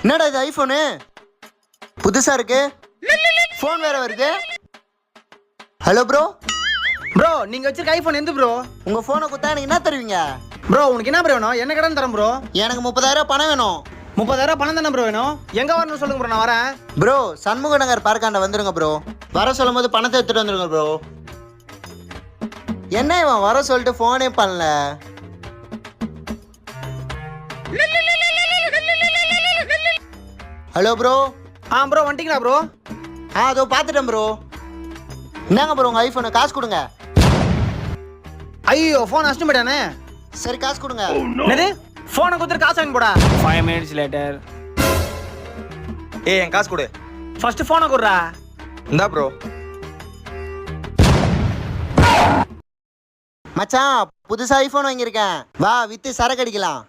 என்னடா இது ஐபோனு புதுசா இருக்கு, ஃபோன் வேற வருது. Hello bro. ப்ரோ நீங்க வச்சிருக்க ஐபோன் எந்த ப்ரோ? உங்க போனை கொடுத்தா எனக்கு என்ன தருவீங்க? ப்ரோ உனக்கு என்ன ப்ரோ வேணும்? என்ன கடன் தரேன் ப்ரோ. எனக்கு 30,000 பணம் வேணும். 30,000 பணம் தானே ப்ரோ வேணும்? எங்க வரணும் சொல்லுங்க ப்ரோ, நான் வரேன். ப்ரோ சண்முக நகர் பார்க்காண்ட வந்துருங்க ப்ரோ. வர சொல்லும் போது பணத்தை எடுத்துட்டு வந்துருங்க ப்ரோ. என்ன இவன் வர சொல்லிட்டு போனே பண்ணல. Hello bro. ப்ரோ வந்துட்டீங்களா ப்ரோ? அதோ பார்த்துட்டேன் ப்ரோ. என்னங்க ப்ரோ உங்க ஐபோனு காசு கொடுங்க. ஐயோ ஃபோன் அடிச்சுட்டு போயிட்டானே. சரி காசு கொடுங்க. என்னது ஃபோனை கொடுத்துட்டு காசு வாங்கி போடா. 5 minutes later. என் காசு கொடு. ஃபர்ஸ்ட் ஃபோனை கொடுறா. இந்தா ப்ரோ. மச்சான் புதுசா ஐபோன் வாங்கியிருக்கேன், வா வித்து சரக்கு அடிக்கலாம்.